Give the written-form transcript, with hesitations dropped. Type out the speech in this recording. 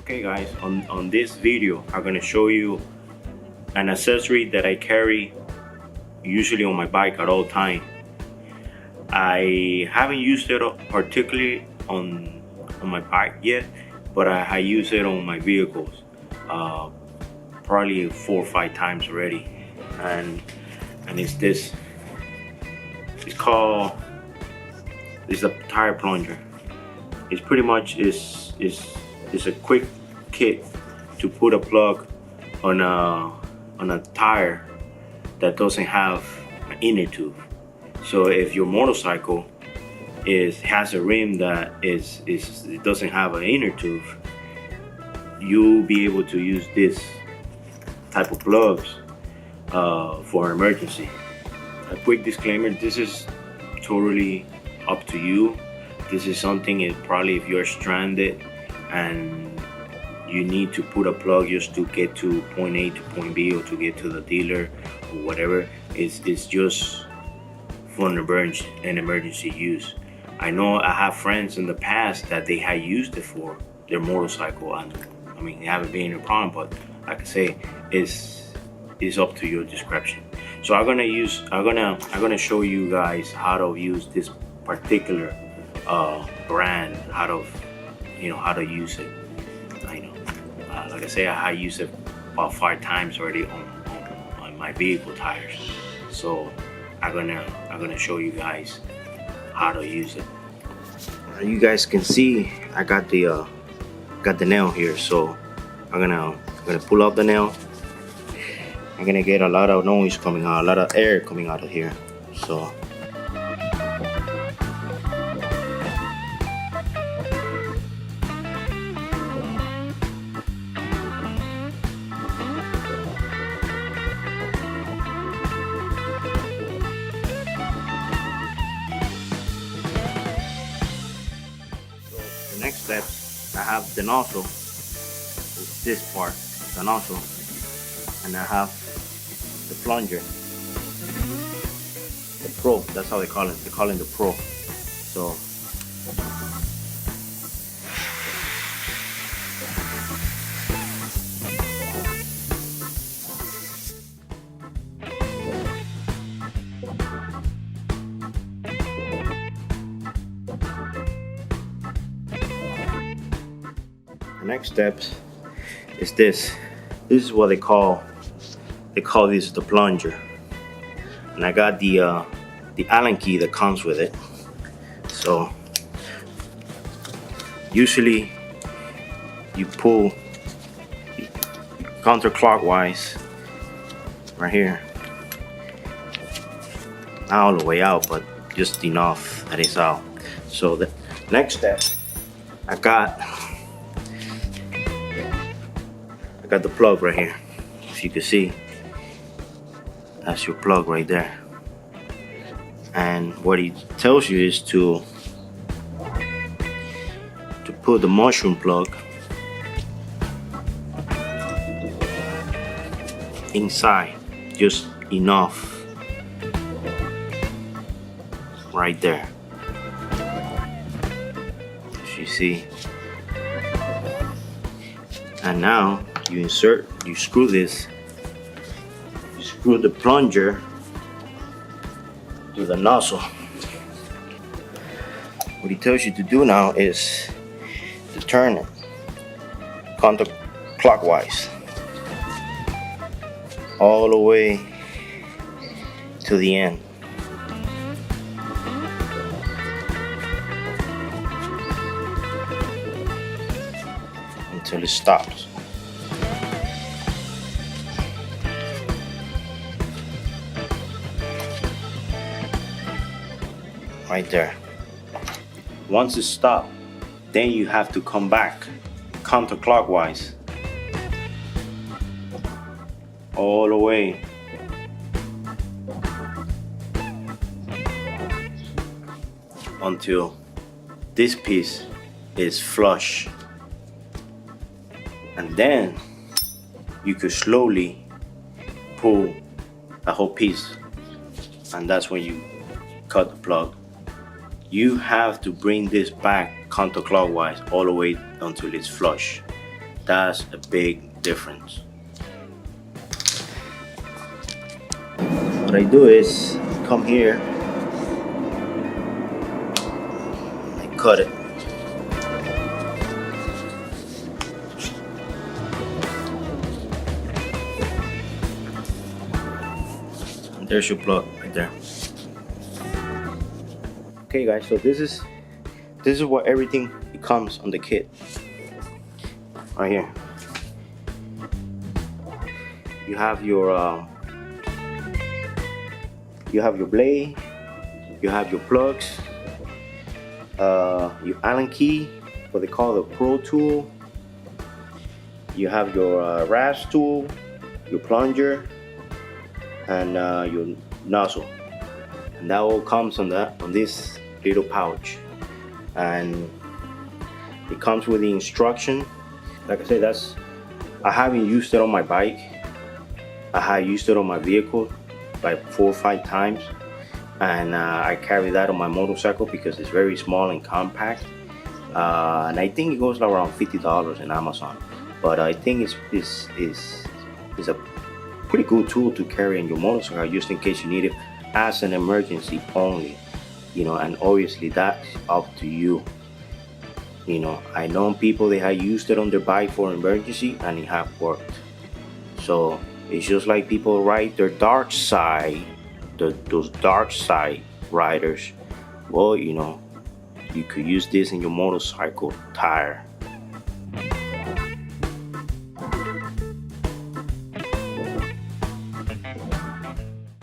Okay guys, on this video I'm gonna show you an accessory that I carry usually on my bike at all time. I haven't used it particularly on my bike yet, but I use it on my vehicles probably 4 or 5 times already, and it's this. It's a tire plunger. It's pretty much is a quick kit to put a plug on a tire that doesn't have an inner tube. So if your motorcycle has a rim that it doesn't have an inner tube, you'll be able to use this type of plugs for an emergency. A quick disclaimer: this is totally up to you. This is something probably if you're stranded and you need to put a plug just to get to point A to point B, or to get to the dealer or whatever. It's just for an emergency use. I know I have friends in the past that they had used it for their motorcycle, and I mean, it haven't been a problem, but like I say, it's up to your discretion. So I'm gonna show you guys how to use this particular brand, how to use it. I know, like I say, I used it about 5 times already on my vehicle tires. So I'm gonna show you guys how to use it. You guys can see I got the nail here, so I'm gonna pull out the nail. I'm gonna get a lot of noise coming out, a lot of air coming out of here. So the next step, I have the nozzle. It's this part, the nozzle, and I have the plunger, the Pro. That's how they call it. They call it the Pro. So the next step is this. This is what they call this the plunger, and I got the Allen key that comes with it. So usually you pull counterclockwise right here, not all the way out, but just enough that it's out. So the next step, I got the plug right here. If you can see, that's your plug right there. And what it tells you is to put the mushroom plug inside, just enough right there. As you see. And now you screw the plunger to the nozzle. What he tells you to do now is to turn it counterclockwise all the way to the end. Until it stops. Right there. Once it stops, then you have to come back counterclockwise all the way until this piece is flush, and then you could slowly pull the whole piece, and that's when you cut the plug. You have to bring this back counterclockwise all the way until it's flush. That's a big difference. What I do is come here, I cut it. And there's your plug right there. Okay guys, so this is what everything becomes on the kit. Right here. You have your blade, you have your plugs, your Allen key, what they call the Pro tool. You have your rasp tool, your plunger, and your nozzle. And that all comes on this little pouch. And it comes with the instruction. Like I said, I haven't used it on my bike. I have used it on my vehicle like 4 or 5 times, and I carry that on my motorcycle because it's very small and compact. And I think it goes around $50 in Amazon. But I think it's a pretty good tool to carry in your motorcycle just in case you need it as an emergency only. You know, and obviously that's up to you. You know, I know people that have used it on their bike for emergency and it have worked. So it's just like people ride their dark side, those dark side riders. Well, you know, you could use this in your motorcycle tire.